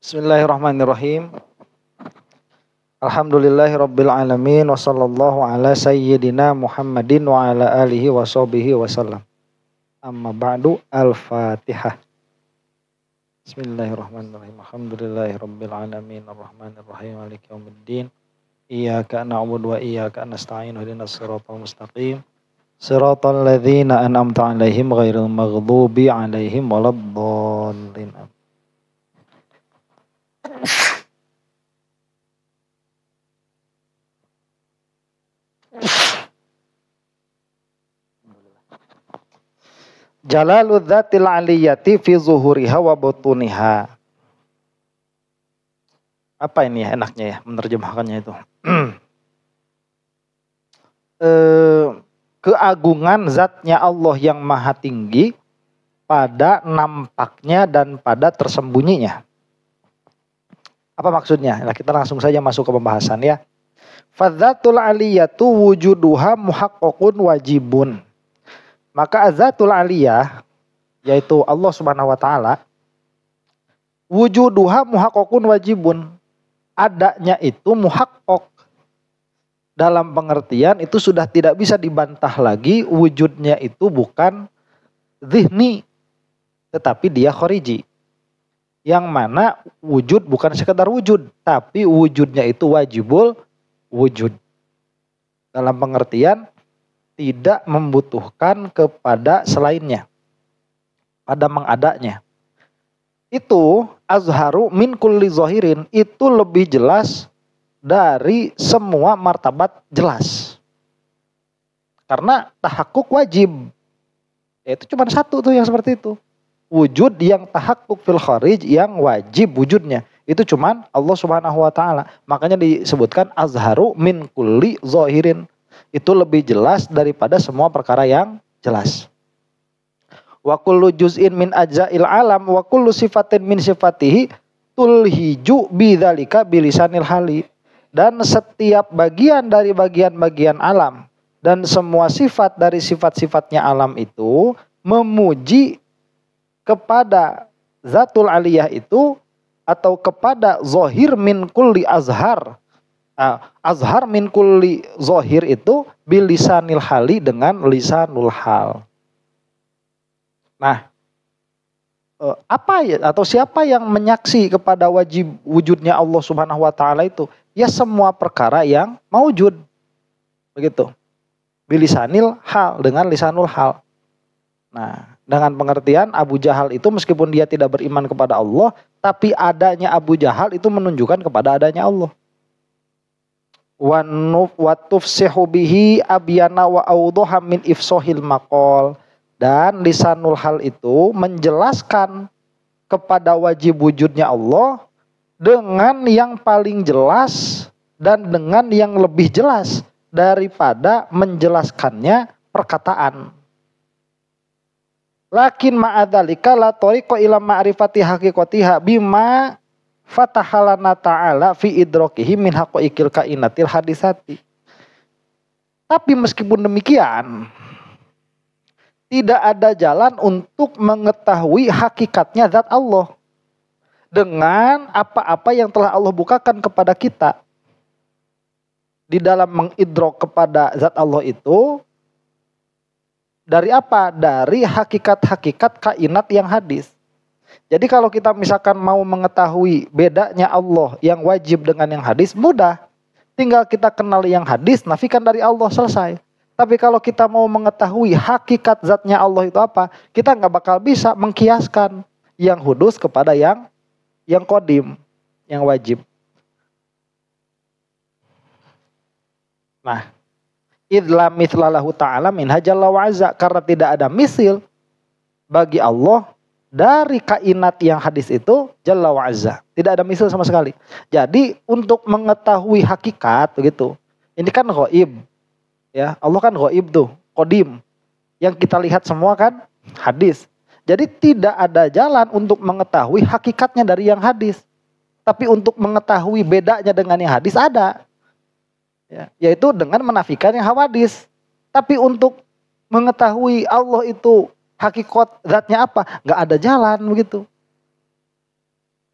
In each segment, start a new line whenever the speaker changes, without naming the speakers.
Bismillahirrahmanirrahim. Alhamdulillahirabbil alamin wa sallallahu ala sayyidina Muhammadin wa ala alihi wa sahbihi wasallam. Amma ba'du, Al-Fatihah. Bismillahirrahmanirrahim. Alhamdulillahirabbil alamin arrahmanirrahim maliki yaumiddin. Iyyaka na'budu wa iyyaka nasta'in ihdinas siratal mustaqim. Siratal ladzina an'amta 'alaihim ghairil maghdubi 'alaihim waladdallin. Jalaludzatil aliyati fi zuhuriha wa butuniha. Apa ini ya enaknya ya menerjemahkannya itu? Keagungan zatnya Allah yang maha tinggi pada nampaknya dan pada tersembunyinya. Apa maksudnya? Nah, kita langsung saja masuk ke pembahasan ya. Fadzatul aliyatu wujuduha muhaqqaqun wajibun. Maka azatul aliyah, yaitu Allah subhanahu wa ta'ala, wujuduha muhaqqaqun wajibun. Adanya itu muhaqqaq. Dalam pengertian itu sudah tidak bisa dibantah lagi, wujudnya itu bukan zihni, tetapi dia khariji. Yang mana wujud bukan sekedar wujud, tapi wujudnya itu wajibul wujud. Dalam pengertian tidak membutuhkan kepada selainnya pada mengadanya. Itu azharu min kulli zahirin, itu lebih jelas dari semua martabat jelas. Karena tahakkuk wajib. Itu cuma satu tuh yang seperti itu. Wujud yang tahakkuk fil kharij, yang wajib wujudnya. Itu cuman Allah subhanahu wa ta'ala. Makanya disebutkan azharu min kulli zahirin. Itu lebih jelas daripada semua perkara yang jelas. Wa kullu juz'in min ajza'il alam wa kullu sifatin min sifatihi tulhiju bidzalika bilisanil hali. Dan setiap bagian dari bagian-bagian alam dan semua sifat dari sifat-sifatnya alam itu memuji kepada zatul aliyah itu atau kepada zahir min kulli azhar. Azhar min kulli zahir itu bilisanil hali, dengan lisanul hal. Nah, apa ya atau siapa yang menyaksi kepada wajib wujudnya Allah Subhanahu wa taala itu? Ya semua perkara yang maujud. Begitu. Bilisanil hal, dengan lisanul hal. Nah, dengan pengertian Abu Jahal itu meskipun dia tidak beriman kepada Allah, tapi adanya Abu Jahal itu menunjukkan kepada adanya Allah. Wa tufsihu bihi abyana wa awdaha min ifsahil maqal. Dan lisanul hal itu menjelaskan kepada wajib wujudnya Allah dengan yang paling jelas dan dengan yang lebih jelas daripada menjelaskannya perkataan. Lakin ma'adzalika la tariqa ila ma'rifati haqiqatiha bima fatahalana ta'ala fi idrakihi min haqaiqil kainatil hadisati. Tapi meskipun demikian, tidak ada jalan untuk mengetahui hakikatnya zat Allah dengan apa-apa yang telah Allah bukakan kepada kita. Di dalam mengidrok kepada zat Allah itu dari apa? Dari hakikat-hakikat kainat yang hadis. Jadi kalau kita misalkan mau mengetahui bedanya Allah yang wajib dengan yang hadis, mudah. Tinggal kita kenal yang hadis, nafikan dari Allah, selesai. Tapi kalau kita mau mengetahui hakikat zatnya Allah itu apa, kita nggak bakal bisa mengkiaskan yang hudus kepada yang qadim, yang wajib. Nah, idla mithlalahu ta'ala minha jalla wa azza, karena tidak ada misil bagi Allah dari kainat yang hadis itu jalla wa azza. Tidak ada misil sama sekali. Jadi untuk mengetahui hakikat begitu. Ini kan ghaib. Ya, Allah kan ghaib tuh, qadim. Yang kita lihat semua kan hadis. Jadi tidak ada jalan untuk mengetahui hakikatnya dari yang hadis. Tapi untuk mengetahui bedanya dengan yang hadis ada. Ya, yaitu dengan menafikan yang hawadis. Tapi untuk mengetahui Allah itu hakikat zatnya apa, nggak ada jalan begitu.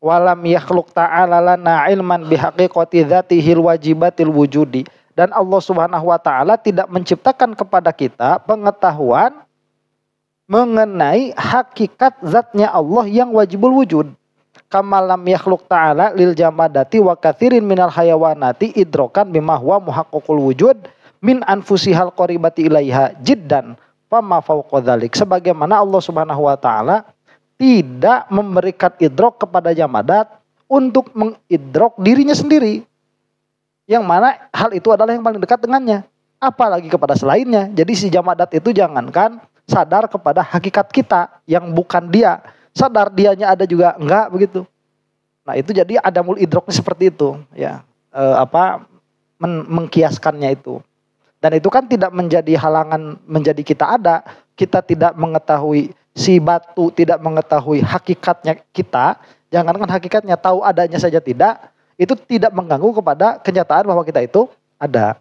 Walam yakhluq ta'ala lana ilman bihaqiqati dzatihil wajibatil wujudi. Dan Allah Subhanahu wa taala tidak menciptakan kepada kita pengetahuan mengenai hakikat zatnya Allah yang wajibul wujud. Kamalam yakhluq ta'ala lil jamadati wa katsirin minal hayawanati idrokan bima huwa muhaqqaqul wujud min anfusihal qaribati ilaiha jiddan fama fawqa dzalik. Sebagaimana Allah Subhanahu wa taala tidak memberikan idrok kepada jamadat untuk mengidrok dirinya sendiri. Yang mana hal itu adalah yang paling dekat dengannya. Apalagi kepada selainnya. Jadi si jamadat itu jangankan sadar kepada hakikat kita yang bukan dia. Sadar dianya ada juga enggak begitu. Nah itu jadi adamul idroknya seperti itu. Ya, mengkiaskannya itu. Dan itu kan tidak menjadi halangan menjadi kita ada. Kita tidak mengetahui si batu, tidak mengetahui hakikatnya kita, jangankan hakikatnya, tahu adanya saja tidak, itu tidak mengganggu kepada kenyataan bahwa kita itu ada.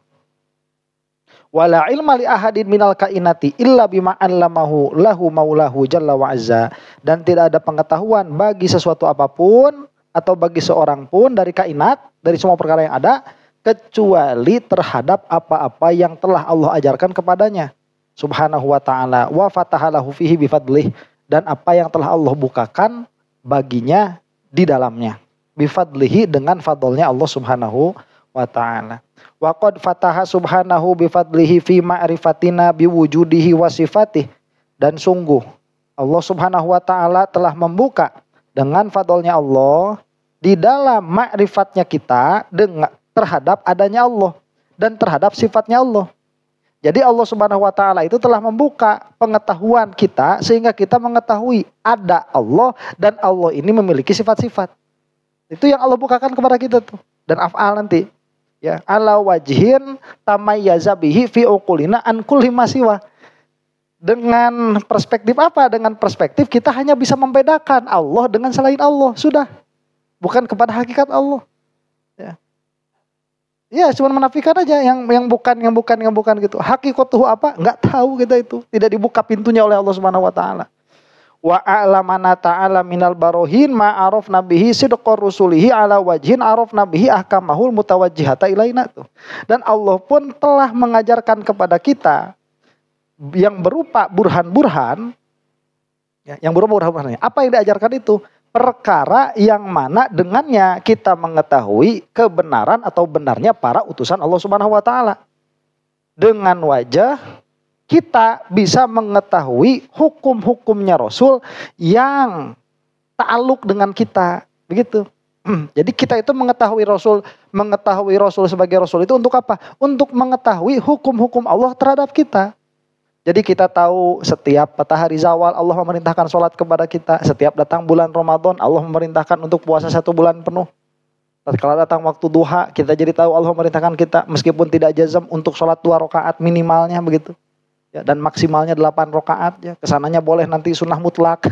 Wala ilma li ahadin minal kainati illa bima 'allamahu lahu maulahu jalla wa azza. Dan tidak ada pengetahuan bagi sesuatu apapun atau bagi seorang pun dari kainat, dari semua perkara yang ada, kecuali terhadap apa-apa yang telah Allah ajarkan kepadanya Subhanahu wa ta'ala wa fatahalahu fihi bifadlih, dan apa yang telah Allah bukakan baginya di dalamnya bifadlihi, dengan fadlnya Allah Subhanahu wa ta'ala. Wa qad fataha subhanahu bifadlihi fi ma'rifatina biwujudihi wa sifatih, dan sungguh Allah Subhanahu wa ta'ala telah membuka dengan fadlnya Allah di dalam ma'rifatnya kita dengan terhadap adanya Allah dan terhadap sifatnya Allah. Jadi Allah Subhanahu wa ta'ala itu telah membuka pengetahuan kita sehingga kita mengetahui ada Allah dan Allah ini memiliki sifat-sifat. Itu yang Allah bukakan kepada kita tuh. Dan af'al nanti. Ya, ala wajhin tamayyaza bihi fi uqulina an kulli ma siwa. Dengan perspektif apa? Dengan perspektif kita hanya bisa membedakan Allah dengan selain Allah. Sudah. Bukan kepada hakikat Allah. Ya. Ya, cuma menafikan aja yang bukan gitu. Hakikatuhu apa? Enggak tahu kita itu. Tidak dibuka pintunya oleh Allah Subhanahu wa taala. Wa a'lamana ta'ala minal barohin ma arafna bihi sidqar rusulihi ala wajhin arafna bihi ahkamahul mutawajjihata ilaina tuh. Dan Allah pun telah mengajarkan kepada kita yang berupa burhan-burhan, ya, yang berupa burhan-burhan. Apa yang diajarkan itu? Perkara yang mana dengannya kita mengetahui kebenaran atau benarnya para utusan Allah Subhanahu wa taala. Dengan wajah kita bisa mengetahui hukum-hukumnya Rasul yang ta'aluk dengan kita, begitu. Jadi kita itu mengetahui Rasul sebagai Rasul itu untuk apa? Untuk mengetahui hukum-hukum Allah terhadap kita. Jadi kita tahu setiap matahari zawal Allah memerintahkan sholat kepada kita. Setiap datang bulan Ramadan Allah memerintahkan untuk puasa 1 bulan penuh. Kalau datang waktu duha kita jadi tahu Allah memerintahkan kita meskipun tidak jazam untuk sholat 2 rakaat minimalnya begitu. Ya, dan maksimalnya 8 rakaat ya. Kesananya boleh nanti sunnah mutlak.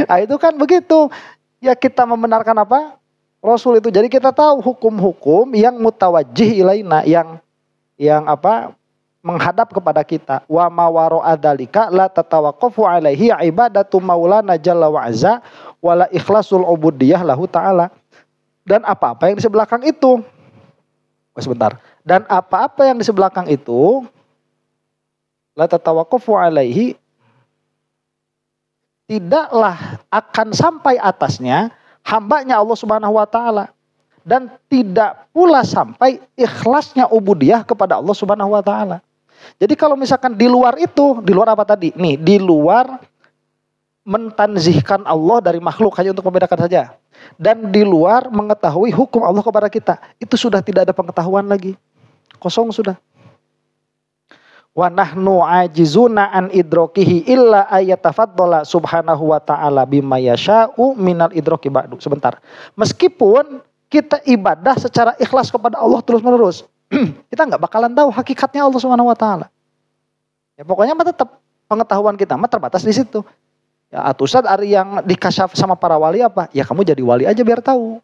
Nah itu kan begitu. Ya kita membenarkan apa? Rasul itu. Jadi kita tahu hukum-hukum yang mutawajjih ilaina, yang apa? Menghadap kepada kita. Wa ma wara'a dzalika la tatawaqqafu alaihi ibadatu maulana jalla wa azza wala ikhlasul ubudiyah lahu ta'ala. Dan apa-apa yang di sebelakang itu. Sebentar. Dan apa-apa yang di sebelakang itu la tatawaqqafu alaihi, tidaklah akan sampai atasnya hambanya Allah Subhanahu wa taala, dan tidak pula sampai ikhlasnya ubudiyah kepada Allah Subhanahu wa taala. Jadi kalau misalkan di luar itu, di luar apa tadi? Nih, di luar mentanzihkan Allah dari makhluk hanya untuk membedakan saja. Dan di luar mengetahui hukum Allah kepada kita. Itu sudah tidak ada pengetahuan lagi. Kosong sudah. Wa nahnu ajizuna an idrokihi illa ayatafaddala subhanahu wa ta'ala bima yasha'u minal idroki ba'du. Sebentar. Meskipun kita ibadah secara ikhlas kepada Allah terus menerus, kita nggak bakalan tahu hakikatnya Allah Subhanahu wa taala. Ya pokoknya tetap pengetahuan kita terbatas di situ. Ya Ustaz ari yang dikasyaf sama para wali apa? Ya kamu jadi wali aja biar tahu.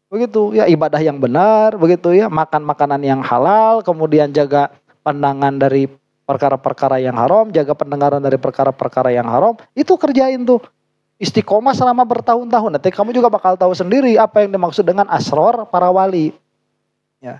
Begitu ya, ibadah yang benar, begitu ya, makan makanan yang halal, kemudian jaga pandangan dari perkara-perkara yang haram, jaga pendengaran dari perkara-perkara yang haram, itu kerjain tuh. istiqomah selama bertahun-tahun. Nanti kamu juga bakal tahu sendiri apa yang dimaksud dengan asror para wali. Ya,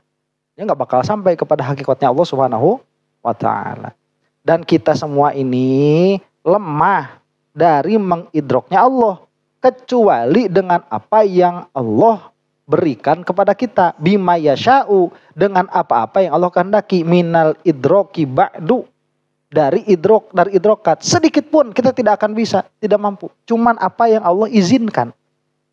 dia nggak bakal sampai kepada hakikatnya Allah Subhanahu wa Ta'ala. Dan kita semua ini lemah dari mengidroknya Allah, kecuali dengan apa yang Allah berikan kepada kita, bima yasha'u, dengan apa-apa yang Allah kehendaki, minal idroki ba'du, dari idrokat, sedikit pun kita tidak akan bisa, tidak mampu. Cuman apa yang Allah izinkan.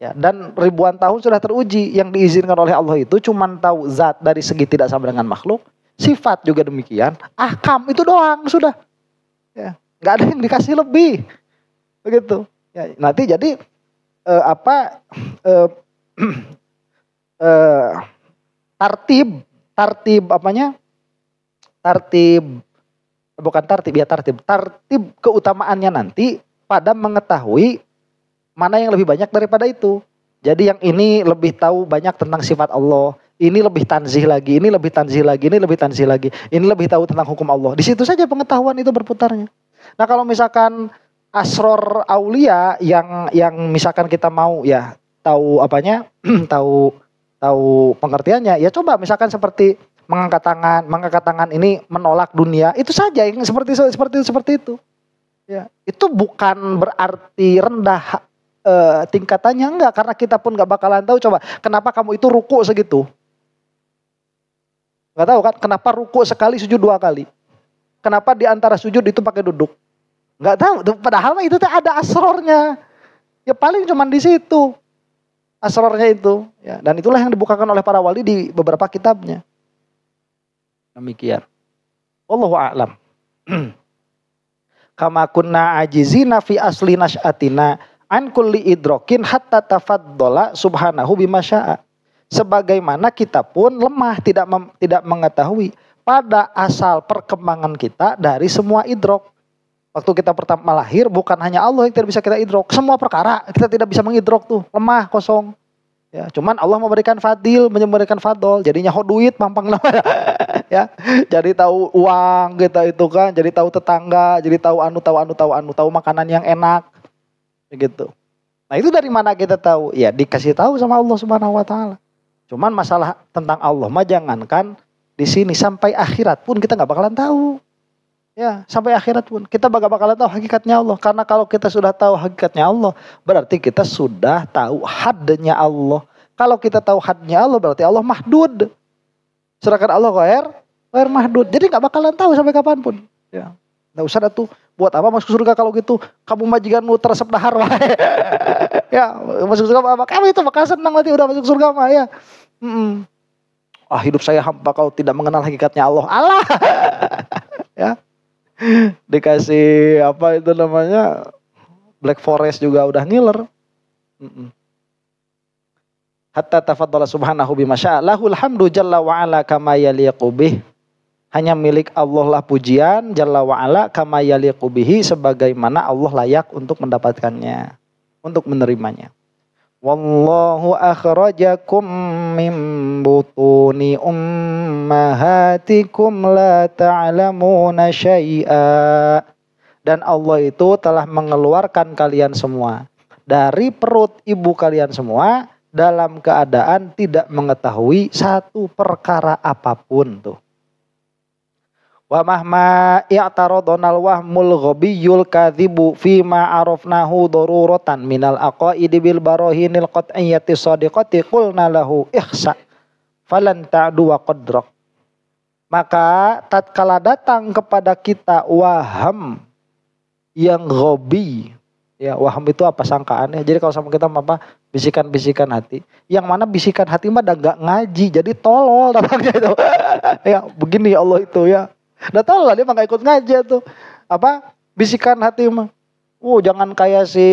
Ya, dan ribuan tahun sudah teruji, yang diizinkan oleh Allah itu cuman tahu zat dari segi tidak sama dengan makhluk, sifat juga demikian, ahkam itu doang sudah. Ya, nggak ada yang dikasih lebih. Begitu. Ya, nanti jadi tartib apanya? Tartib keutamaannya nanti pada mengetahui mana yang lebih banyak daripada itu. Jadi yang ini lebih tahu banyak tentang sifat Allah, ini lebih tanzih lagi, ini lebih tanzih lagi, ini lebih tanzih lagi, ini lebih tahu tentang hukum Allah. Di situ saja pengetahuan itu berputarnya. Nah, kalau misalkan asror aulia yang misalkan kita mau ya tahu apanya, tahu pengertiannya, ya coba misalkan seperti mengangkat tangan ini menolak dunia, itu saja yang seperti itu. Ya, itu bukan berarti rendah tingkatannya, enggak, karena kita pun enggak bakalan tahu. Coba kenapa kamu itu ruku segitu, enggak tahu kan? Kenapa ruku sekali sujud 2 kali, kenapa di antara sujud itu pakai duduk, enggak tahu. Padahal itu ada asrornya, ya paling cuman di situ asrornya itu ya. Dan itulah yang dibukakan oleh para wali di beberapa kitabnya. Demikian, wallahu a'lam. Kama kunna ajizina fi asli nas'atina an kulli idrokin hatta tafaddala subhanahu bima syaa. Sebagaimana kita pun lemah tidak mengetahui pada asal perkembangan kita dari semua idrok. Waktu kita pertama lahir, bukan hanya Allah yang tidak bisa kita idrok, semua perkara kita tidak bisa mengidrok tuh, lemah, kosong. Ya, cuman Allah memberikan memberikan fadol, jadinya duit mampang namanya. Ya, jadi tahu uang kita itu kan, jadi tahu tetangga, jadi tahu tahu makanan yang enak. Begitu. Nah, itu dari mana kita tahu? Ya, dikasih tahu sama Allah Subhanahu wa Ta'ala. Cuman masalah tentang Allah mah jangankan di sini, sampai akhirat pun kita nggak bakalan tahu. Ya, sampai akhirat pun kita bakalan tahu hakikatnya Allah. Karena kalau kita sudah tahu hakikatnya Allah, berarti kita sudah tahu hadnya Allah. Kalau kita tahu hadnya Allah, berarti Allah mahdud. Sedangkan Allah ghair mahdud. Jadi nggak bakalan tahu sampai kapanpun. Ya, nggak usah dah tuh. Buat apa masuk surga kalau gitu? Kamu majikanmu teresep dahar wae. Ya, masuk surga apa? Kamu itu bakal senang nanti udah masuk surga mah ya. Hidup saya hampa kalau tidak mengenal hakikatnya Allah. Allah. Ya. Dikasih apa itu namanya, Black Forest juga udah ngiler. Hatta tafaddala subhanahu bima syaa, lahul hamdu jalla wa ala kama yaliqu bih. Hanya milik Allah lah pujian jalla wa ala kama yaliqu bihi, sebagaimana Allah layak untuk mendapatkannya, untuk menerimanya. Wallahu akhrajakum min butuni ummahatikum la ta'lamuna syai'a. Dan Allah itu telah mengeluarkan kalian semua dari perut ibu kalian semua dalam keadaan tidak mengetahui satu perkara apapun tuh. Wa mahma i'taradonal wahmul ghabiyul kadhibu fima arafnahu daruratan minal aqaidi bil barahinil qat'iyyati shadiqati qulna lahu ihsa falan ta'du wa qadrak. Maka tatkala datang kepada kita waham yang ghabi, ya waham itu apa, sangkaan ya. Jadi kalau sama kita apa, bisikan-bisikan hati, yang mana bisikan hati mah enggak ngaji, jadi tolol datangnya itu. Ya begini Allah itu ya. Udah tau lah dia mah gak ikut ngaji tuh. Apa? Bisikan hati mah. Jangan kayak si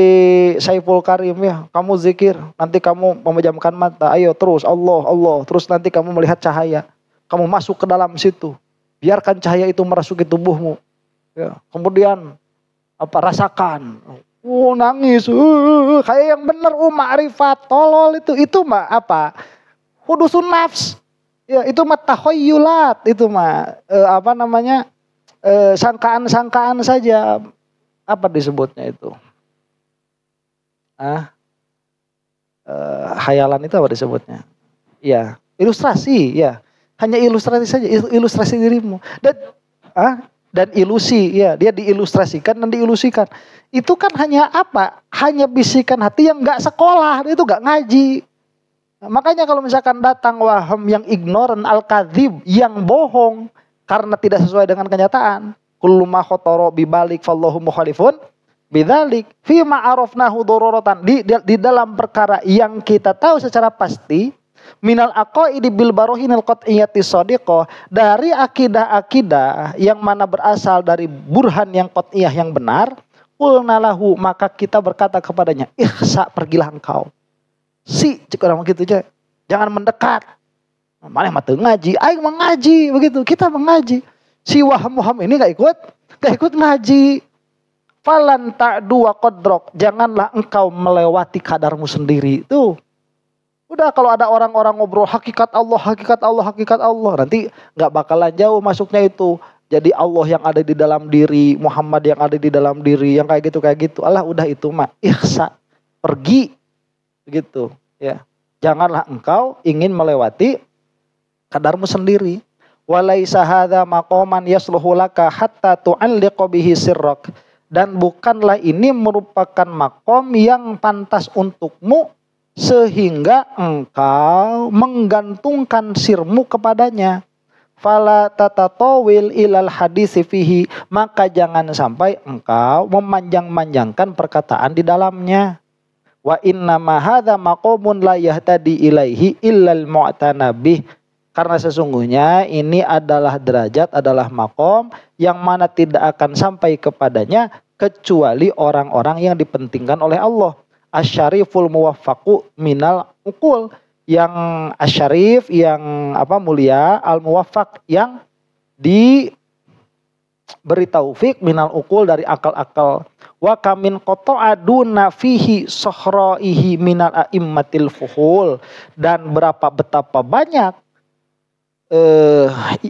Saiful Karim ya. Kamu zikir, nanti kamu memejamkan mata. Ayo terus Allah, Allah. Terus nanti kamu melihat cahaya. Kamu masuk ke dalam situ. Biarkan cahaya itu merasuki tubuhmu. Ya. Kemudian rasakan. Nangis. Kayak yang bener. Ma'rifat. Tolol itu. Itu mah apa? Hudusun nafs. Ya, itu mah takhayyulat, itu mah sangkaan-sangkaan saja. Apa disebutnya itu? Hayalan itu apa disebutnya? Ya, ilustrasi, ya. Hanya ilustrasi saja, ilustrasi dirimu. Dan ilusi, ya, dia diilustrasikan dan diilusikan. Itu kan hanya apa? Hanya bisikan hati yang nggak sekolah, itu nggak ngaji. Nah, makanya kalau misalkan datang waham yang ignoran, al-kadzib, yang bohong karena tidak sesuai dengan kenyataan. Kullu ma khotoro bibalik fallahu mukhalifun bidzalik fi ma arafnahu daruratan, di dalam perkara yang kita tahu secara pasti, minal aqaidi bil barohinil qat'iyati shadiqah, dari akidah-akidah yang mana berasal dari burhan yang qat'iyah yang benar, qulna lahu, maka kita berkata kepadanya, ihsa, pergilah engkau. Cik orang begitu aja. Jangan mendekat. Mana mah teu ngaji, aing mengaji begitu. Kita mengaji. Si waham-waham ini gak ikut ngaji. Falan ta'du wa qadrok, janganlah engkau melewati kadarmu sendiri. Tuh. Udah, kalau ada orang-orang ngobrol hakikat Allah, hakikat Allah, hakikat Allah, nanti gak bakalan jauh masuknya itu. Jadi Allah yang ada di dalam diri, Muhammad yang ada di dalam diri, yang kayak gitu. Allah udah itu mah ihsa, pergi. Begitu, ya. Janganlah engkau ingin melewati kadarmu sendiri. Walaisa hadza maqaman yasluhu laka hatta tu'alliqa bihi sirrak. Dan bukanlah ini merupakan makom yang pantas untukmu sehingga engkau menggantungkan sirmu kepadanya. Fala tatatawil ilal hadisi fihi, maka jangan sampai engkau memanjang-manjangkan perkataan di dalamnya. Wa inna ma hadza maqamun la yahtadi ilaihi illal mu'tanabih. Karena sesungguhnya ini adalah derajat, adalah makom yang mana tidak akan sampai kepadanya kecuali orang-orang yang dipentingkan oleh Allah. Asyariful muwaffaqu minal ukul, yang asyarif, yang mulia, al muwaffaq, yang diberi taufik minal ukul, dari akal-akal. Wa kamin qata'aduna fihi sohraihi minal a'immatil fuhul, dan betapa banyak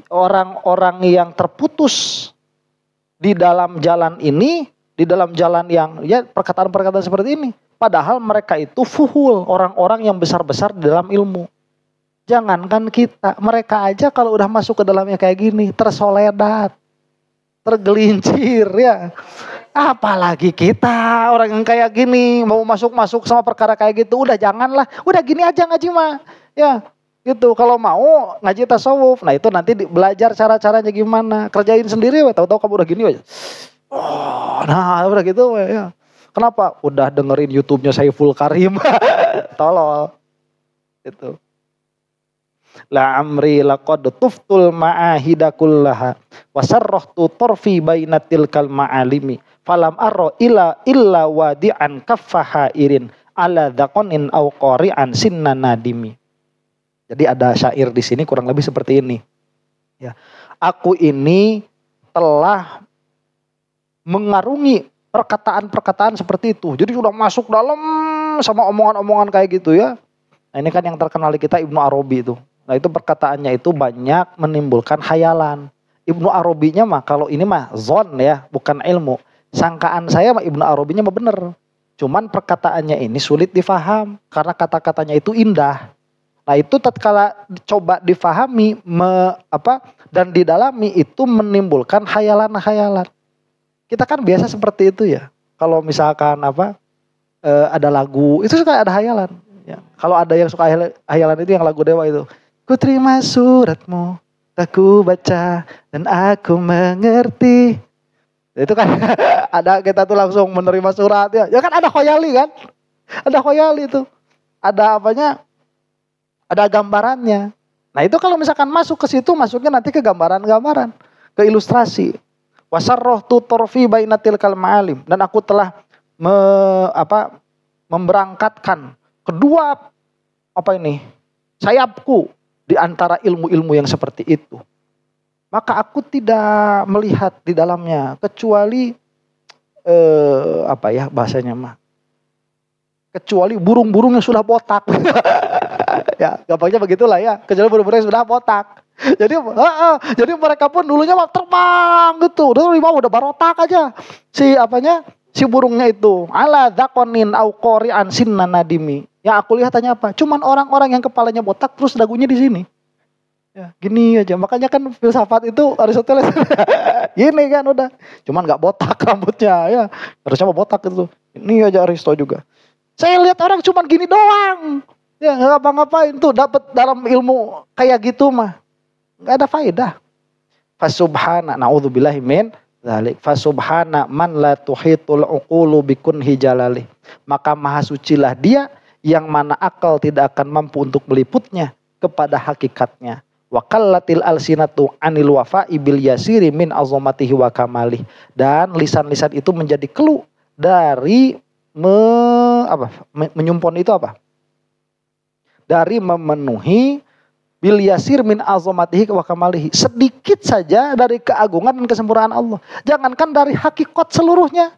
orang-orang yang terputus di dalam jalan ini, di dalam jalan yang ya perkataan-perkataan seperti ini, padahal mereka itu fuhul, orang-orang yang besar-besar di dalam ilmu. Jangankan kita, mereka aja kalau udah masuk ke dalamnya kayak gini tersoledat, tergelincir, ya. Apalagi kita orang yang kayak gini mau masuk sama perkara kayak gitu, udah janganlah, udah gini aja ngaji mah, ya. Gitu, kalau mau ngaji tasawuf, nah itu nanti belajar cara-caranya gimana, kerjain sendiri, tahu-tahu kamu udah gini aja. Oh, nah udah gitu, ya. Kenapa? Udah dengerin YouTube-nya Saiful Karim, tolol, gitu. La amri laqad tuftul ma'ahida kullaha wasarrahtu torfi bainatil kal ma'alimi falam arro illa wadi'an kaffaha irin ala dhaqonin au qari'an sinna nadimi. Jadi ada syair di sini kurang lebih seperti ini. Ya, aku ini telah mengarungi perkataan-perkataan seperti itu. Jadi sudah masuk dalam sama omongan-omongan kayak gitu, ya. Nah, ini kan yang terkenal di kita Ibnu Arabi itu. Nah, itu perkataannya itu banyak menimbulkan khayalan. Ibnu Arabinya mah kalau ini mah zon, ya, bukan ilmu. Sangkaan saya mah Ibnu Arabinya mah bener. Cuman perkataannya ini sulit difaham karena kata-katanya itu indah. Nah, itu tatkala coba difahami dan didalami, itu menimbulkan khayalan-khayalan. Kita kan biasa seperti itu, ya. Kalau misalkan ada lagu, itu suka ada khayalan, ya. Kalau ada yang suka khayalan itu yang lagu Dewa itu. Ku terima suratmu, aku baca dan aku mengerti. Itu kan ada, kita tuh langsung menerima surat, ya. Ya kan ada khayali kan? Ada khayali itu. Ada apanya? Ada gambarannya. Nah, itu kalau misalkan masuk ke situ, masuknya nanti ke gambaran-gambaran, ke ilustrasi. Wasarrohtu torfi bainatil kal ma'alim, dan aku telah memberangkatkan kedua sayapku di antara ilmu-ilmu yang seperti itu. Maka aku tidak melihat di dalamnya kecuali bahasanya mah, kecuali burung-burung yang sudah botak. Ya, gampangnya begitulah, ya. Kecuali burung-burung yang sudah botak. Jadi mereka pun dulunya mah terbang gitu. Udah barotak aja. si burungnya itu, ala dhakonin au qori'an sinna nadimi. Yang aku lihat hanya apa? Cuman orang-orang yang kepalanya botak terus dagunya di sini. Ya, gini aja. Makanya kan filsafat itu Aristoteles gini kan udah. Cuman nggak botak rambutnya ya. Harusnya mau botak itu. Ini aja Aristo juga. Saya lihat orang cuman gini doang. Ya nggak ngapa-ngapain tuh dapat dalam ilmu kayak gitu mah. Nggak ada faedah. Fasubhana naudzubillahi min dzalik. Fasubhana man la tuhitul uqulu bikunhi jalalih. Maka maha sucilah dia yang mana akal tidak akan mampu untuk meliputnya kepada hakikatnya. Wa qallatil alsinatu anil wafa'i bil yasiri min azamatihi wa kamalih. Dan lisan-lisan itu menjadi keluh dari menyumpon itu apa? Dari memenuhi bil yasir min azamatihi wa kamalihi. Sedikit saja dari keagungan dan kesempurnaan Allah. Jangankan dari hakikat seluruhnya.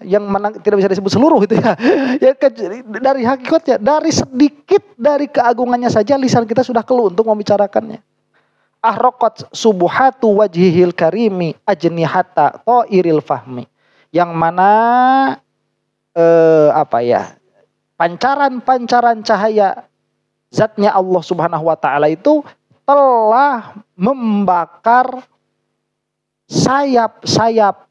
Yang mana tidak bisa disebut seluruh itu ya. Dari hakikatnya, dari sedikit dari keagungannya saja lisan kita sudah keluh untuk membicarakannya. Ahraqat subuhatu wajhihil karimi ajnihata ta'iril fahmi. Yang mana pancaran-pancaran cahaya zatnya Allah Subhanahu wa taala itu telah membakar sayap-sayap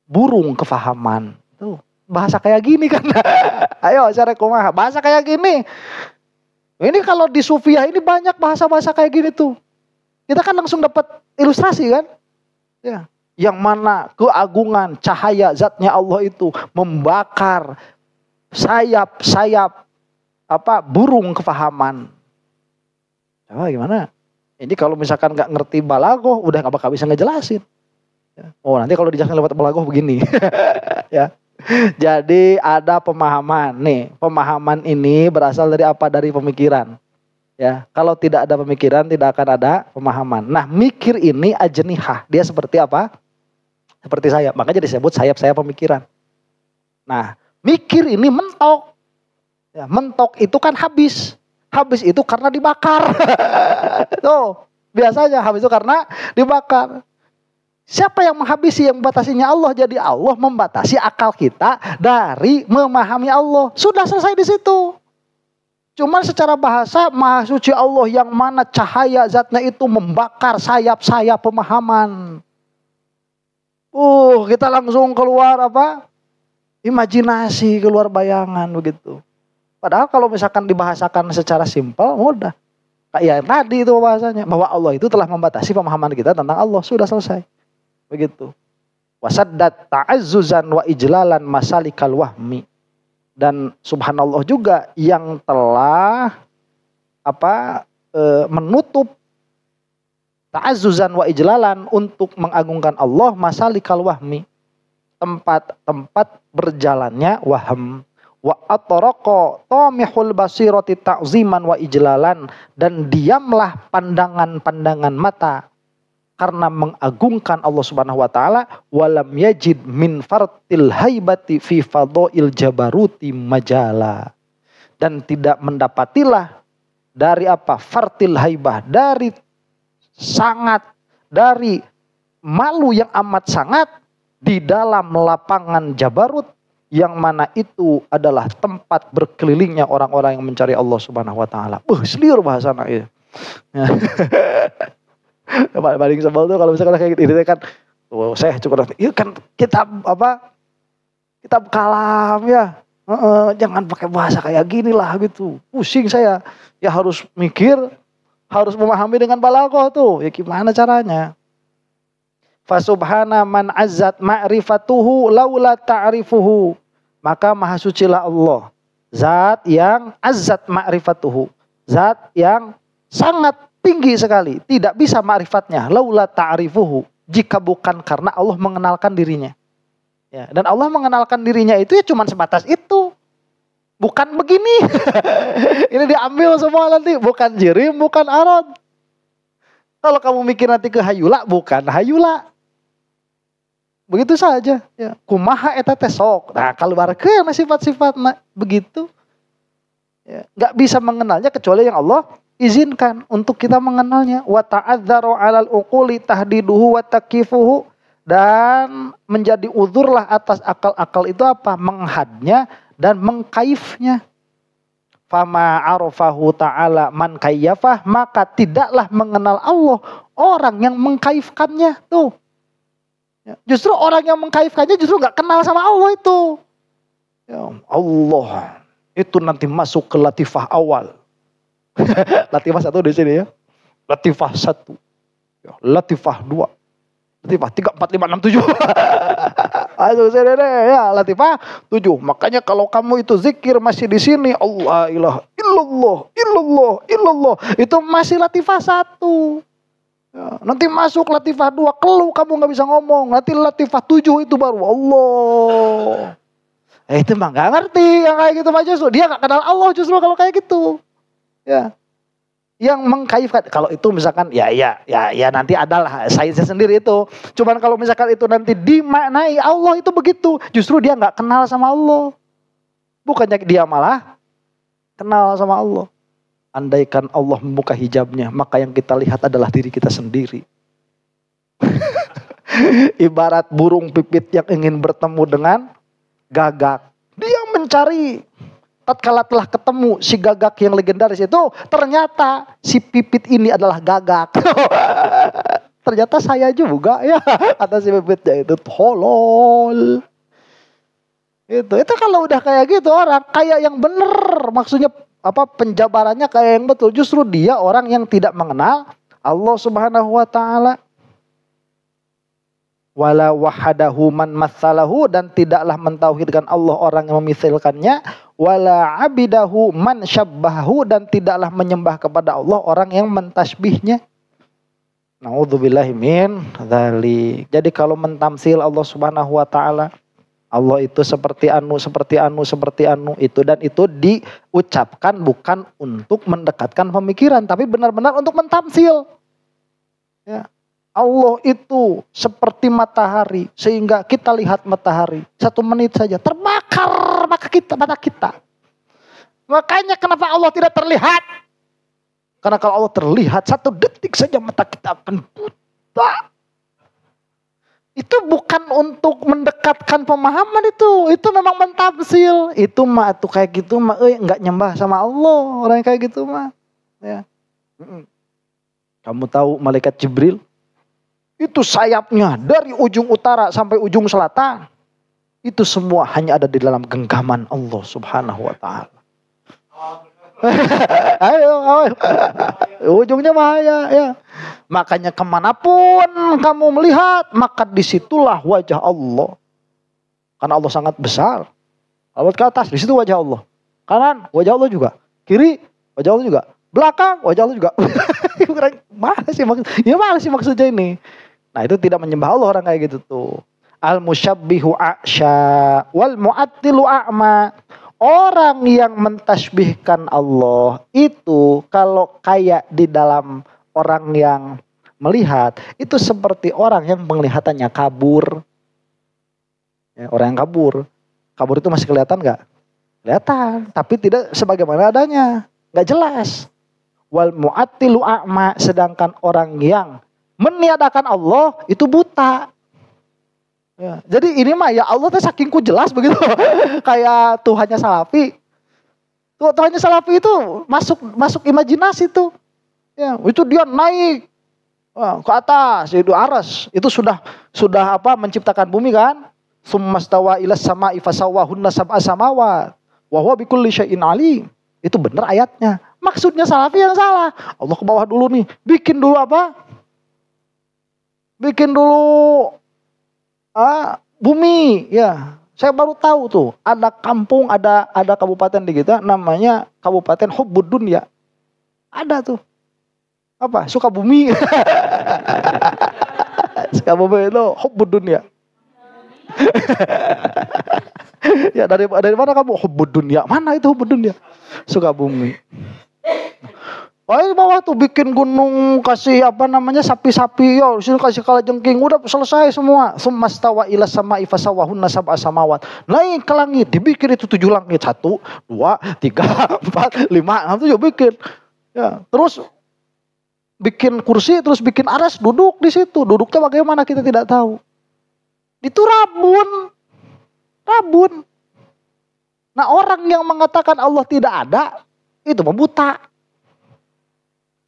burung kefahaman. Tuh, bahasa kayak gini kan. Ayo cara kumaha, bahasa kayak gini. Ini kalau di sufiah ini banyak bahasa-bahasa kayak gini tuh. Kita kan langsung dapat ilustrasi kan? Ya. Yang mana keagungan cahaya zatnya Allah itu membakar sayap-sayap burung kefahaman. Coba gimana? Ini kalau misalkan nggak ngerti balaghah, udah nggak bakal bisa ngejelasin. Oh nanti kalau dijelaskan lewat balaghah begini. Ya. Jadi ada pemahaman. Nih, pemahaman ini berasal dari apa? Dari pemikiran. Ya, kalau tidak ada pemikiran tidak akan ada pemahaman. Nah, mikir ini ajnihah. Dia seperti apa? Seperti sayap. Makanya disebut sayap-sayap pemikiran. Nah, mikir ini mentok. Ya, mentok itu kan habis. Habis itu karena dibakar. Tuh, biasanya habis itu karena dibakar. Siapa yang menghabisi, yang membatasinya Allah? Jadi Allah membatasi akal kita dari memahami Allah. Sudah selesai di situ. Cuman secara bahasa Maha Suci Allah yang mana cahaya zatnya itu membakar sayap-sayap pemahaman. Kita langsung keluar imajinasi, keluar bayangan begitu. Padahal kalau misalkan dibahasakan secara simpel mudah. Kayak tadi itu bahasanya bahwa Allah itu telah membatasi pemahaman kita tentang Allah, sudah selesai. Begitu. Wasaddat ta'azzuzan wa ijlalan masalikal wahmi. Dan subhanallah juga yang telah menutup ta'azzuzan wa ijlalan untuk mengagungkan Allah masalikal wahmi. Tempat-tempat berjalannya waham. Wa atraqa tamihul basirati ta'ziman wa ijlalan. Dan diamlah pandangan-pandangan mata karena mengagungkan Allah Subhanahu wa taala, walam yajid min fartil haibati fi fadhail jabaruti majala. Dan tidak mendapatilah dari fartil haibah, dari malu yang amat sangat di dalam lapangan Jabarut, yang mana itu adalah tempat berkelilingnya orang-orang yang mencari Allah Subhanahu wa taala. Seliur bahasana itu. Paling sebel tuh kalau misalkan kayak gitu, ini kan saya cukup itu kan kitab kalam ya. Jangan pakai bahasa kayak gini lah gitu. Pusing saya. Ya harus mikir, harus memahami dengan balaghah tuh. Ya gimana caranya? Fasubhana man azzat ma'rifatuhu laula ta'rifuhu. Maka maha sucilah Allah. Zat yang azzat ma'rifatuhu. Zat yang sangat tinggi sekali, tidak bisa ma'rifatnya, laula ta'rifuhu, jika bukan karena Allah mengenalkan dirinya. Ya, dan Allah mengenalkan dirinya itu ya cuma sebatas itu. Bukan begini. Ini diambil semua nanti, bukan jirim, bukan arad. Kalau kamu mikir nanti ke hayula, bukan hayula. Begitu saja, ya. Kumaha eta teh sok. Nah, kaluarkeun sifat-sifatna begitu. Ya, enggak bisa mengenalnya kecuali yang Allah izinkan untuk kita mengenalnya. Wa ta'adzaru 'alal uquli tahdiduhu wa takifuhu. Dan menjadi uzurlah atas akal-akal itu apa? Menghadnya dan mengkaifnya. Fama arafahu ta'ala man kayyafah, maka tidaklah mengenal Allah orang yang mengkaifkannya. Tuh. Justru orang yang mengkaifkannya justru gak kenal sama Allah itu. Ya, Allah itu nanti masuk ke latifah awal. Latifah 1 di sini ya. Latifah 1. Ya, latifah 2. Latifah 3, 4, 5, 6, 7. Aduh, ya, latifah 7. Makanya kalau kamu itu zikir masih di sini, Allah ilaha illallah, illallah, illallah, itu masih latifah 1. Ya, nanti masuk latifah 2, keluh kamu nggak bisa ngomong. Nanti latifah 7 itu baru Allah. Itu mah nggak ngerti yang kayak gitu Pak justru. Dia nggak kenal Allah justru kalau kayak gitu. Ya. Yang mengkaifkan, kalau itu misalkan ya nanti adalah sainsnya sendiri itu. Cuman kalau misalkan itu nanti dimaknai Allah itu begitu, justru dia nggak kenal sama Allah. Bukannya dia malah kenal sama Allah. Andaikan Allah membuka hijabnya, maka yang kita lihat adalah diri kita sendiri. Ibarat burung pipit yang ingin bertemu dengan gagak. Dia mencari. Tatkala telah ketemu si gagak yang legendaris itu, ternyata si pipit ini adalah gagak. Ternyata saya juga ya, kata si pipitnya itu tolol. Itu kalau udah kayak gitu orang kayak yang bener, maksudnya apa penjabarannya kayak yang betul. Justru dia orang yang tidak mengenal Allah Subhanahu wa taala. Wala wahadahu man matsalahu, dan tidaklah mentauhidkan Allah orang yang memisalkannya. Wala abidahu man syabbahu, dan tidaklah menyembah kepada Allah orang yang mentasbihnya. Na'udzubillahi min dzalik. Jadi kalau mentamsil Allah Subhanahu wa taala, Allah itu seperti anu, seperti anu, seperti anu itu, dan itu diucapkan bukan untuk mendekatkan pemikiran, tapi benar-benar untuk mentamsil. Ya. Allah itu seperti matahari, sehingga kita lihat matahari 1 menit saja terbakar mata kita. Makanya kenapa Allah tidak terlihat? Karena kalau Allah terlihat 1 detik saja mata kita akan buta. Itu bukan untuk mendekatkan pemahaman itu memang mentamsil. Itu mah tuh kayak gitu mah enggak nyembah sama Allah orang kayak gitu mah. Ya. Kamu tahu malaikat Jibril? Itu sayapnya dari ujung utara sampai ujung selatan. Itu semua hanya ada di dalam genggaman Allah Subhanahu wa taala. Ayo. Ujungnya bahaya ya. Makanya kemanapun kamu melihat, maka disitulah wajah Allah. Karena Allah sangat besar. Kalau ke atas, disitu wajah Allah. Kanan, wajah Allah juga. Kiri, wajah Allah juga. Belakang, wajah Allah juga. Mana sih maksudnya ini? Nah itu tidak menyembah Allah orang kayak gitu tuh. Al-musyabbihu a'sya wal mu'attilu a'ma. Orang yang mentasbihkan Allah itu kalau kayak di dalam orang yang melihat, itu seperti orang yang penglihatannya kabur. Ya, orang yang kabur. Kabur itu masih kelihatan gak? Kelihatan, tapi tidak sebagaimana adanya. Gak jelas. Wal mu'attilu a'ma, sedangkan orang yang meniadakan Allah itu buta. Ya, jadi ini mah ya Allah tuh sakingku jelas begitu. Kayak Tuhannya Salafi. Tuhannya Salafi itu masuk imajinasi tuh. Ya, itu dia naik ke atas, itu aras. Itu sudah apa menciptakan bumi kan? Summastawa ilas sama'i fasawwahunna sab'a samawat. Wa huwa bikulli syai'in alim. Itu benar ayatnya. Maksudnya Salafi yang salah. Allah ke bawah dulu nih. Bikin dulu apa? Bikin dulu bumi, ya. Saya baru tahu tuh, ada kampung, ada kabupaten di kita namanya Kabupaten Hubbud Dunya. Ada tuh. Apa? Sukabumi. Sukabumi itu Hubbud Dunya. Ya dari mana kamu? Hubbud Dunya. Mana itu Hubbud Dunya? Sukabumi. Di bawah tuh bikin gunung, kasih apa namanya sapi-sapi, yo sini kasih kalajengking, udah selesai semua. Summastawa ilas sama'i fasawwahunna sab'a samawat. Naik ke langit, dibikin itu 7 langit, 1, 2, 3, 4, 5, 6, 7 bikin. Ya, terus bikin kursi, terus bikin aras, duduk di situ. Duduknya bagaimana kita tidak tahu. Itu rabun. Rabun. Nah orang yang mengatakan Allah tidak ada, itu buta.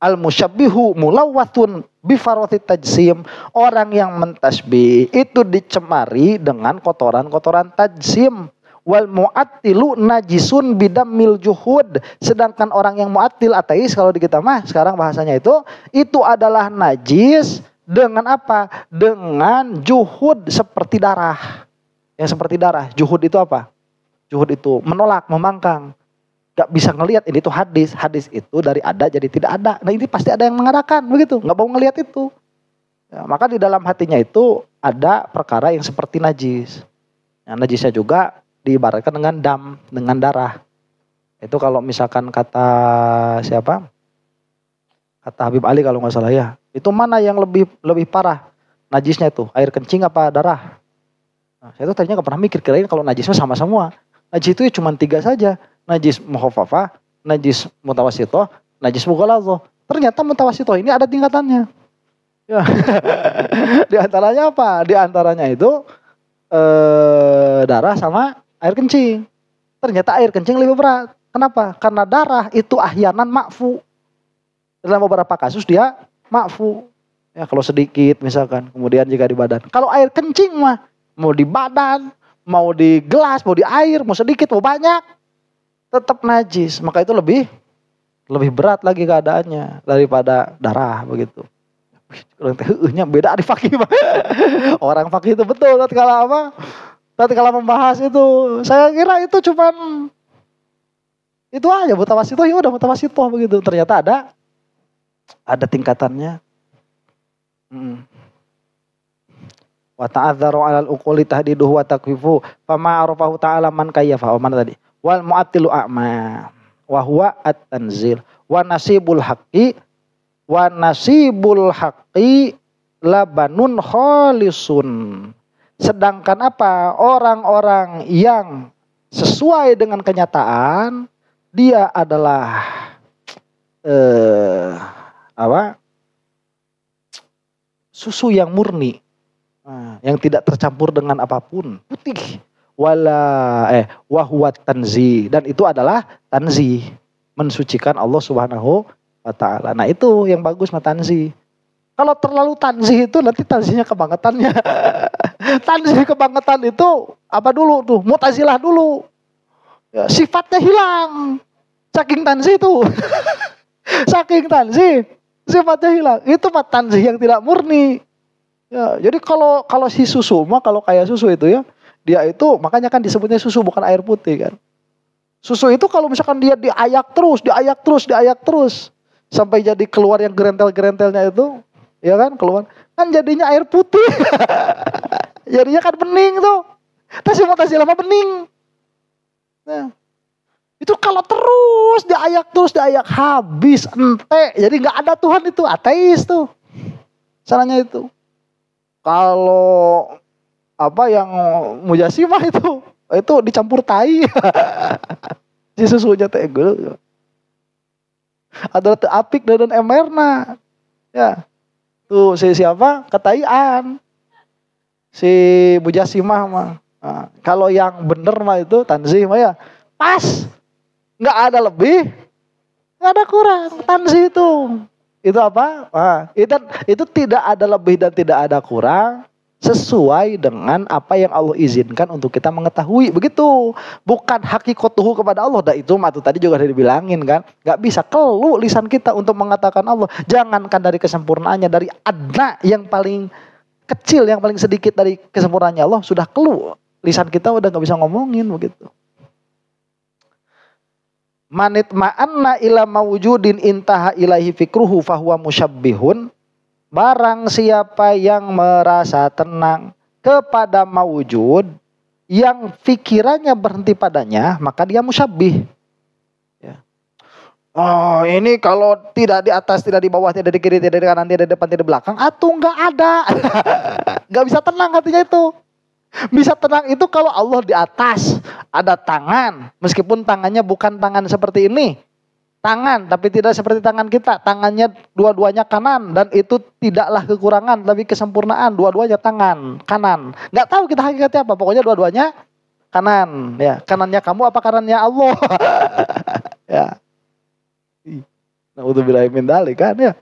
Al-musyabbihu mulawwathun bifarothi tajsim. Orang yang mentasbih itu dicemari dengan kotoran-kotoran tajsim. Wal mu'attilu najisun bidammil juhud. Sedangkan orang yang mu'attil ateis kalau di kita mah sekarang bahasanya itu adalah najis dengan apa? Dengan juhud seperti darah. Yang seperti darah. Juhud itu apa? Juhud itu menolak, memangkang. Gak bisa ngelihat ini tuh hadis. Hadis itu dari ada jadi tidak ada. Nah ini pasti ada yang mengadakan begitu. Gak mau ngelihat itu. Ya, maka di dalam hatinya itu ada perkara yang seperti najis. Nah, najisnya juga diibaratkan dengan dam, dengan darah. Itu kalau misalkan kata siapa? Kata Habib Ali kalau nggak salah ya. Itu mana yang lebih parah najisnya itu? Air kencing apa darah? Nah, saya tuh tadinya nggak pernah mikir, kirain kalau najisnya sama semua. Najis itu ya cuma 3 saja. Najis mukhafafah, najis mutawasitoh, najis mughaladzah. Ternyata mutawasitoh ini ada tingkatannya. Ya. Di antaranya apa? Di antaranya itu darah sama air kencing. Ternyata air kencing lebih berat. Kenapa? Karena darah itu ahyanan ma'fu. Dalam beberapa kasus dia ma'fu. Ya kalau sedikit misalkan, kemudian jika di badan. Kalau air kencing mah mau di badan, mau di gelas, mau di air, mau sedikit, mau banyak, tetap najis. Maka itu lebih berat lagi keadaannya daripada darah begitu. Orang beda di fakih. Orang fakih itu betul tatkala apa? Tatkala membahas itu, saya kira itu cuman itu aja mutawasitoh, ya udah mutawasitoh begitu. Ternyata ada tingkatannya. Wa ta'adzaru 'alal uquli tahdiduhu wa takfifu fama arafahu ta'ala man kayyafa. Mana tadi? Wal mu'attilu a'ma wa huwa at-tanzil wa nasibul haqqi labanun khalisun. Sedangkan apa? Orang-orang yang sesuai dengan kenyataan, dia adalah susu yang murni, yang tidak tercampur dengan apapun, putih. Wahuat tanzi, dan itu adalah tanzi, mensucikan Allah Subhanahu wa ta'ala. Nah itu yang bagus mah tanzi. Kalau terlalu tanzih itu nanti tanzihnya kebangetannya. Tanzih kebangetan itu apa dulu tuh? Mu'tazilah dulu. Ya, sifatnya hilang. Saking tanzih itu. Saking tanzih, sifatnya hilang. Itu mah tanzih yang tidak murni. Ya, jadi kalau si susu mah kalau kayak susu itu ya, dia itu makanya kan disebutnya susu bukan air putih kan. Susu itu kalau misalkan dia diayak terus sampai jadi keluar yang gerentel-gerentelnya itu. Ya kan keluar kan jadinya air putih. Jadinya kan bening tuh. Tapi mau kasih lama bening. Nah, itu kalau terus diayak habis ente. Jadi nggak ada Tuhan, itu ateis tuh. Salahnya itu. Kalau apa yang mujasimah itu dicampur tai. Si susunya teh gue. Ada apik dan emerna. Ya. Tuh si siapa? Ketaian. Si mujasimah mah. Nah, kalau yang bener mah itu tanzih mah ya pas. Enggak ada lebih, enggak ada kurang. Tanzih itu apa? Nah, itu tidak ada lebih dan tidak ada kurang, sesuai dengan apa yang Allah izinkan untuk kita mengetahui. Begitu. Bukan hakikatuhu kepada Allah. Dan itu matu tadi juga udah dibilangin kan. Gak bisa kelu lisan kita untuk mengatakan Allah. Jangankan dari kesempurnaannya, dari adna yang paling kecil, yang paling sedikit dari kesempurnaannya Allah, sudah kelu. Lisan kita udah gak bisa ngomongin begitu. Manit ma'anna ila mawujudin intaha ilahi fikruhu fahuwa musyabbihun. Barang siapa yang merasa tenang kepada mawujud yang pikirannya berhenti padanya, maka dia musyabbih. Ya. Oh ini kalau tidak di atas, tidak di bawah, tidak di kiri, tidak di kanan, tidak di depan, tidak di belakang, atuh nggak ada. Nggak bisa tenang hatinya itu. Bisa tenang itu kalau Allah di atas, ada tangan, meskipun tangannya bukan tangan seperti ini. tangan tapi tidak seperti tangan kita. Tangannya dua-duanya kanan dan itu tidaklah kekurangan tapi kesempurnaan. Dua-duanya tangan kanan. Nggak tahu kita hakikatnya apa. Pokoknya dua-duanya kanan. Ya, kanannya kamu apa kanannya Allah? Ya. Naudzubillahi min dzalik kan ya.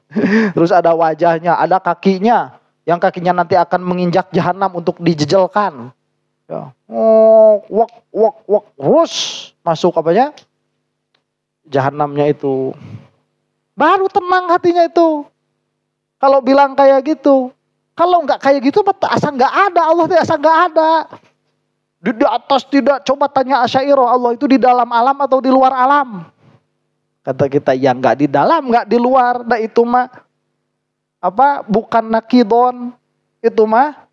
Terus ada wajahnya, ada kakinya. Yang kakinya nanti akan menginjak jahanam untuk dijejelkan. Ya. Oh, wak, terus masuk apanya? Jahanamnya itu. Baru tenang hatinya itu. Kalau bilang kayak gitu. Kalau nggak kayak gitu, asa nggak ada. Allah itu asa nggak ada. Di atas tidak. Coba tanya Asy'ariyah, Allah itu di dalam alam atau di luar alam? Kata kita, ya nggak di dalam, nggak di luar. Nah itu mah apa? Bukan nakidon. Itu mah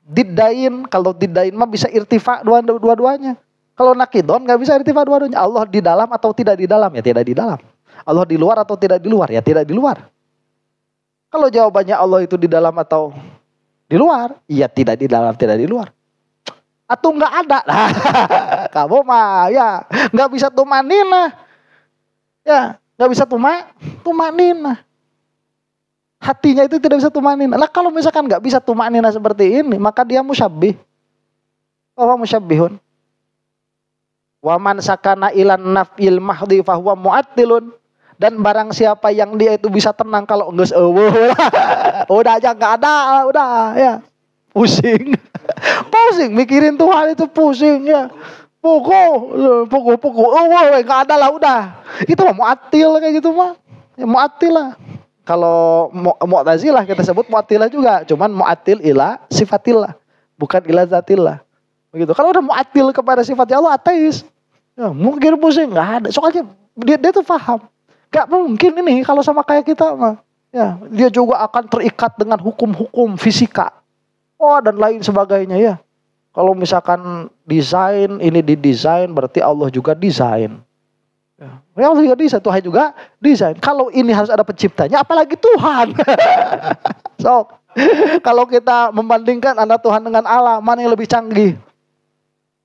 diddain. Kalau diddain mah bisa irtifa dua-duanya. Kalau nakidon nggak bisa irtifa dua-duanya. Allah di dalam atau tidak di dalam? Ya tidak di dalam. Allah di luar atau tidak di luar? Ya tidak di luar. Kalau jawabannya Allah itu di dalam atau di luar? Ya tidak di dalam, tidak di luar. Atau nggak ada? Nah, kamu mah ya nggak bisa tumanina. Ya nggak bisa tumanina. Hatinya itu tidak bisa tumanina. Lah kalau misalkan nggak bisa tumanina seperti ini, maka dia musyabbih. Oh musyabbihun. Waman sakana ilan nafil mahdi fahuwa mu'attilun. Dan barang siapa yang dia itu bisa tenang kalau geus eueuh. Udah aja nggak ada, udah ya. Pusing. Pusing mikirin Tuhan itu pusing ya. Pukul, enggak ada lah udah. Itu mah mu'attil kayak gitu mah. Ya mu'attil lah. Kalau Mu'tazilah kita sebut mu'attilah juga, cuman mu'attil ila sifatillah, bukan ila zatillah. Begitu. Kalau udah mu'attil kepada sifatnya Allah, ateis. Ya, mungkin pusing enggak ada. Soalnya dia tuh paham. Enggak mungkin ini kalau sama kayak kita mah. Ya, dia juga akan terikat dengan hukum-hukum fisika. Oh, dan lain sebagainya ya. Kalau misalkan desain, ini didesain berarti Allah juga desain. Ya, Allah juga desain, Tuhan juga desain. Kalau ini harus ada penciptanya, apalagi Tuhan. So, kalau kita membandingkan antara Tuhan dengan Allah, mana yang lebih canggih?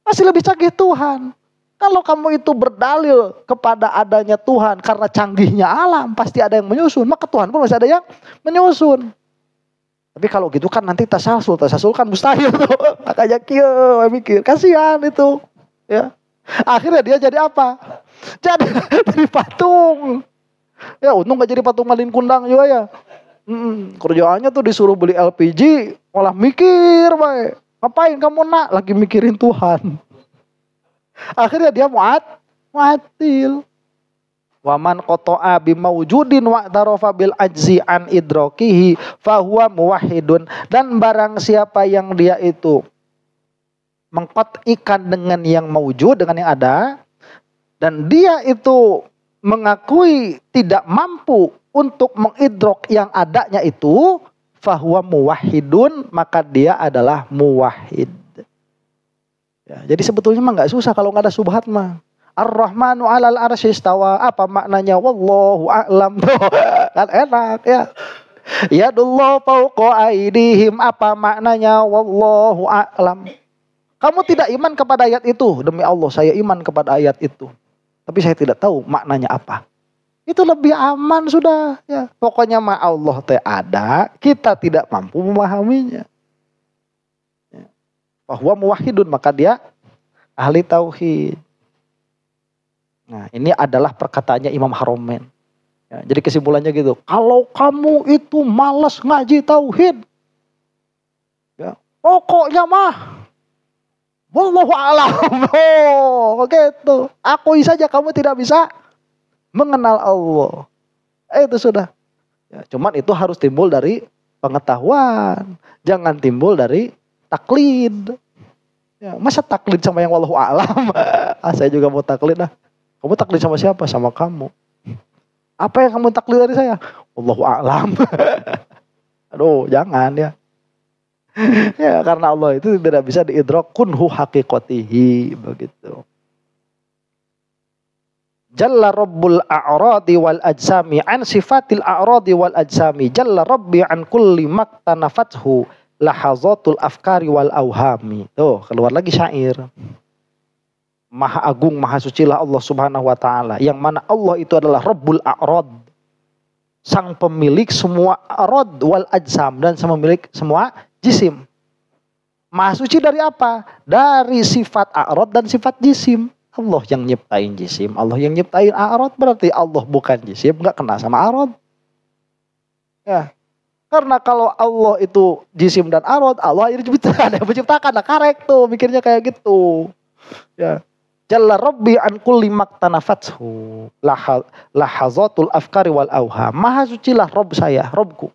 Masih lebih canggih Tuhan. Kalau kamu itu berdalil kepada adanya Tuhan karena canggihnya alam, pasti ada yang menyusun. Maka Tuhan pun masih ada yang menyusun. Tapi kalau gitu kan nanti tasasul kan mustahil tuh. Makanya kieu mikir, kasihan itu. Ya. Akhirnya dia jadi apa? Jadi patung. Ya untung gak jadi patung malin kundang juga ya. Kerjaannya tuh disuruh beli LPG, malah mikir baik. Ngapain kamu nak? Lagi mikirin Tuhan. Akhirnya dia mu'attil. Waman qata'a bimawjudin wa'tarafa bil ajzi an idrakihi fahuwa muwahhidun. Dan barang siapa yang dia itu mengqat'ikan dengan yang mawjud, dengan yang ada, dan dia itu mengakui tidak mampu untuk mengidrok yang adanya itu, fahuwa muwahhidun, maka dia adalah muwahhid. Ya, jadi sebetulnya mah nggak susah kalau nggak ada subhat mah. Ar-Rahmanu 'alal arsy istawa. Apa maknanya? Wallahu a'lam. Kan enak ya. Yadullah fawqa aydihim. Apa maknanya? Wallahu a'lam. Kamu tidak iman kepada ayat itu. Demi Allah saya iman kepada ayat itu. Tapi saya tidak tahu maknanya apa. Itu lebih aman sudah ya. Pokoknya mah Allah teh ada, kita tidak mampu memahaminya. Bahwa muwahhidun, maka dia ahli tauhid. Nah, ini adalah perkataannya Imam Haramain. Ya, jadi kesimpulannya gitu. Kalau kamu itu malas ngaji tauhid, ya, pokoknya mah wallahu a'lam. Oh, gitu. Akui saja kamu tidak bisa mengenal Allah. Itu sudah. Ya, cuman itu harus timbul dari pengetahuan. Jangan timbul dari taklid. Ya, masa taklid sama yang wallahu a'lam? Saya juga mau taklid lah. Kamu taklid sama siapa? Sama kamu. Apa yang kamu taklid dari saya? Wallahu a'lam. Aduh, jangan ya. Ya, karena Allah itu tidak bisa diidrak kunhu haqiqatihi, begitu. Jalla rabbul a'radi wal ajsami an sifatil a'radi wal ajsami. Jalla rabbi an kulli maktanafathu lahazatul afkari wal awhami. Tuh, keluar lagi syair. Maha agung, maha sucilah Allah Subhanahu wa taala, yang mana Allah itu adalah Rabbul A'rad, sang pemilik semua a'rad wal ajsam, dan sang pemilik semua jisim. Maha suci dari apa? Dari sifat a'rad dan sifat jisim. Allah yang nyiptain jisim, Allah yang nyiptain a'rad, berarti Allah bukan jisim, enggak kena sama a'rad. Ya. Karena kalau Allah itu jisim dan a'rad, Allah yang menciptakan, nah karek tuh mikirnya kayak gitu. Ya. Jalla Rabbi an kulli maktanafathu lahazatul afkari wal auha. Maha sucilah Rabb saya, Rabbku,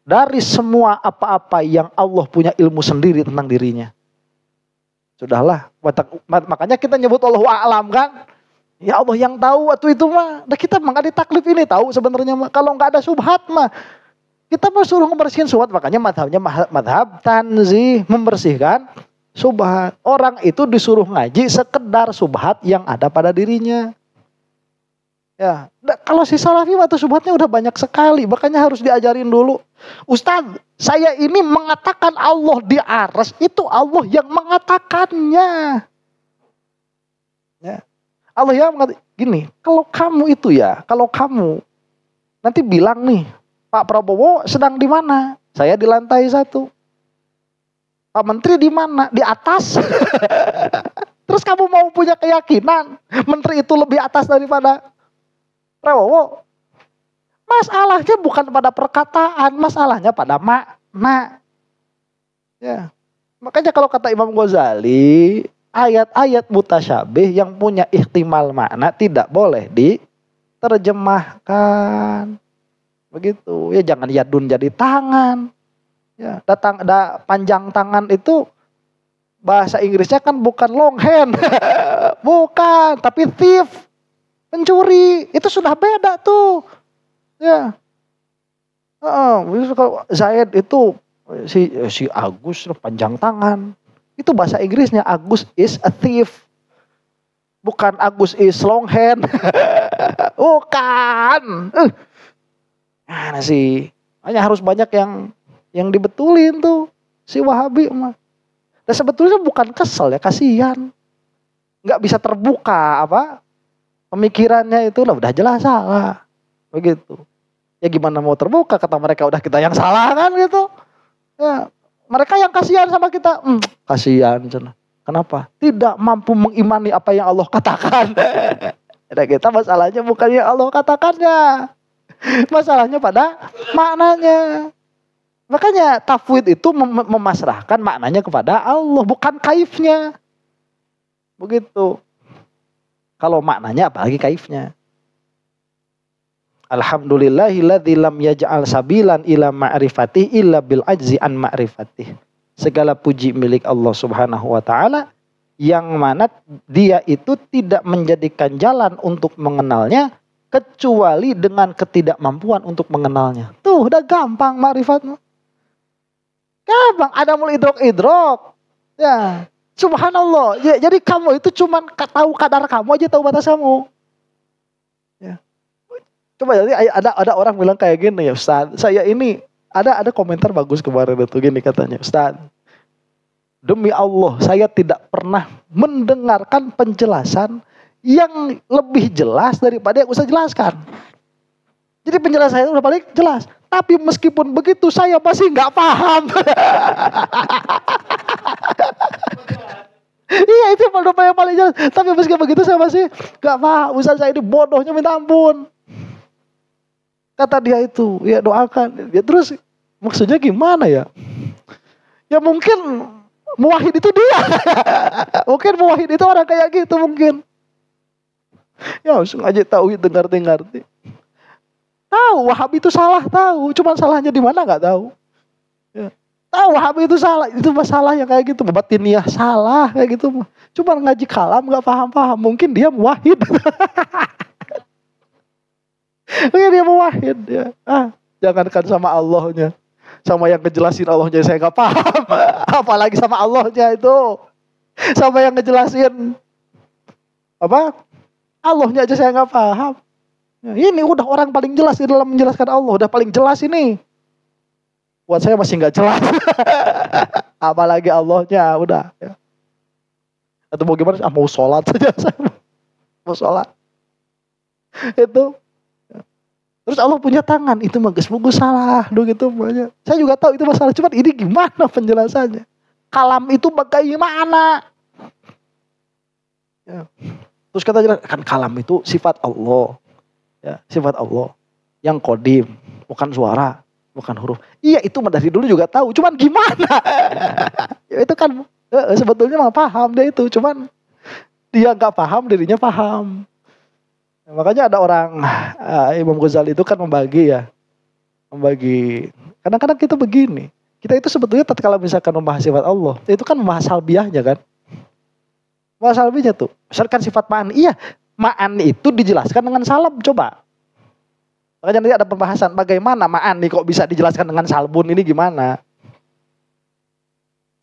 dari semua apa-apa yang Allah punya ilmu sendiri tentang dirinya. Sudahlah, makanya kita nyebut Allahu a'lam kan? Ya Allah yang tahu waktu itu mah. Nah kita mah nggak ditaklif ini tahu sebenarnya mah. Kalau nggak ada subhat mah kita mau suruh membersihkan subhat, makanya madhabnya madhab tanzih, membersihkan subhat. Orang itu disuruh ngaji sekedar subhat yang ada pada dirinya. Ya, kalau si salafi waktu subhatnya udah banyak sekali, makanya harus diajarin dulu. Ustadz, saya ini mengatakan Allah di aras, itu Allah yang mengatakannya. Ya. Allah yang mengatakan gini, kalau kamu nanti bilang nih, Pak Prabowo sedang di mana? Saya di lantai 1. Pak Menteri di mana? Di atas. Terus kamu mau punya keyakinan Menteri itu lebih atas daripada Prabowo? Masalahnya bukan pada perkataan, masalahnya pada makna. Ya. Makanya kalau kata Imam Ghazali, ayat-ayat mutasyabih yang punya ihtimal makna tidak boleh diterjemahkan. Begitu. Ya jangan yadun jadi tangan. Ya, panjang tangan itu bahasa Inggrisnya kan bukan long hand. Bukan, tapi thief. Pencuri. Itu sudah beda tuh. Ya. Kalau Zaid itu si Agus panjang tangan. Itu bahasa Inggrisnya Agus is a thief. Bukan Agus is long hand. Bukan. Nah sih, hanya harus banyak yang dibetulin tuh si Wahabi mah. Dan sebetulnya bukan kesel ya, kasihan. Nggak bisa terbuka pemikirannya itu lah udah jelas salah. Begitu. Ya gimana mau terbuka, kata mereka udah kita yang salah kan gitu. Ya, mereka yang kasihan sama kita. Kasihan. Kenapa? Tidak mampu mengimani apa yang Allah katakan. Dan kita masalahnya bukan yang Allah katakannya. Masalahnya pada maknanya. Makanya tafwid itu memasrahkan maknanya kepada Allah, bukan kaifnya. Begitu. Kalau maknanya apalagi kaifnya. Alhamdulillahilladzi lam yaj'al sabilan ila ma'rifatih illa bil ajzi an ma'rifatih. Segala puji milik Allah Subhanahu wa taala yang mana Dia itu tidak menjadikan jalan untuk mengenalnya kecuali dengan ketidakmampuan untuk mengenalnya. Tuh udah gampang ma'rifatnya. Gampang, adamul idrok. Ya, subhanallah. Ya, jadi kamu itu cuman tahu kadar kamu aja, tahu batas kamu. Ya. Coba jadi ada orang bilang kayak gini ya, Ustaz. Saya ini ada komentar bagus kemarin itu gini katanya, Ustaz. Demi Allah, saya tidak pernah mendengarkan penjelasan yang lebih jelas daripada yang Ustaz jelaskan. Jadi penjelasan saya udah paling jelas. Tapi meskipun begitu saya masih nggak paham. Iya itu yang paling jelas. Tapi meskipun begitu saya masih nggak paham. Ustaz saya ini bodohnya minta ampun. Kata dia itu, ya doakan. Ya terus maksudnya gimana ya? Ya mungkin muwahhid itu dia. Mungkin muwahhid itu orang kayak gitu mungkin. Ya langsung aja tauhid dengar-dengar. Tahu Wahabi itu salah, tahu. Cuman salahnya di mana nggak tahu. Ya. Tahu Wahabi itu salah, itu masalah yang kayak gitu. Batiniyah salah kayak gitu. Cuman ngaji kalam nggak paham-paham. Mungkin dia muwahhid. Mungkin dia muwahhid. Ya. Jangankan sama Allahnya, sama yang ngejelasin Allahnya saya nggak paham. Apalagi sama Allahnya itu. Sama yang ngejelasin Allahnya aja saya nggak paham. Ya, ini udah orang paling jelas di dalam menjelaskan Allah, udah paling jelas ini. Buat saya masih nggak jelas. Apalagi Allahnya udah. Ya. Atau mau gimana? Mau sholat saja, saya mau sholat. Itu. Terus Allah punya tangan, itu mah geus salah, gitu banyak. Saya juga tahu itu masalah, cuman ini gimana penjelasannya? Kalam itu bagaimana? Ya. Terus kata jelas kan kalam itu sifat Allah, ya, sifat Allah yang qadim, bukan suara, bukan huruf. Iya itu mah dari dulu juga tahu, cuman gimana? Ya, itu kan sebetulnya mah paham dia itu, cuman dia nggak paham, dirinya paham. Makanya ada orang Imam Ghazali itu kan membagi. Kadang-kadang kita begini. Kita itu sebetulnya kalau misalkan membahas sifat Allah, itu kan membahas salbiahnya kan. Membahas salbiahnya tuh. Misalkan sifat ma'an. Iya, ma'an itu dijelaskan dengan salam. Coba. Makanya nanti ada pembahasan bagaimana ma'an nih kok bisa dijelaskan dengan salbun ini gimana.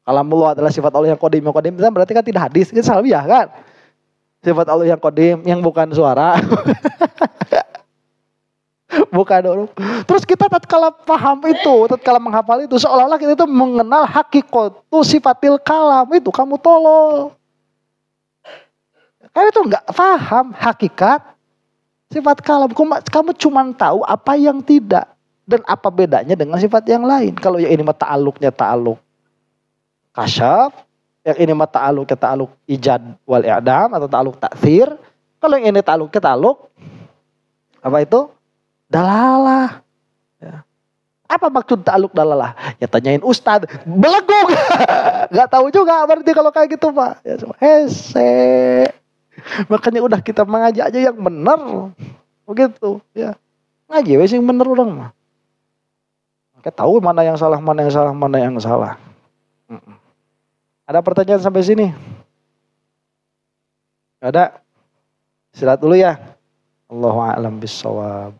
Kalamullah adalah sifat Allah yang qadim. Yang qadim itu berarti kan tidak hadis, itu salbiah kan. Sifat Allah yang qadim, yang bukan suara. Bukan huruf. Terus kita tatkala paham itu, tatkala menghafal itu, seolah-olah kita itu mengenal hakikatu sifatil kalam. Itu kamu tolol. Kamu itu enggak paham hakikat sifat kalam. Kamu cuma tahu apa yang tidak. Dan apa bedanya dengan sifat yang lain. Kalau yang ini mah ta'alluqnya ta'alluq kasyaf, yang ini mah ta'alluq ijad wal i'dam atau ta'alluq ta'thir. Kalau yang ini ta'alluq apa itu? Dalalah. Ya. Apa maksud ta'alluq dalalah? Ya tanyain ustad, beleguk. Gak tahu juga berarti kalau kayak gitu Pak. Ya, hese. Makanya udah kita mengaji aja yang benar. Begitu ya. Ngaji wes yang benar orang mah. Kita tahu mana yang salah, mana yang salah. Ada pertanyaan sampai sini? Gak ada? Istirahat dulu ya. Allahu a'lam bissawab.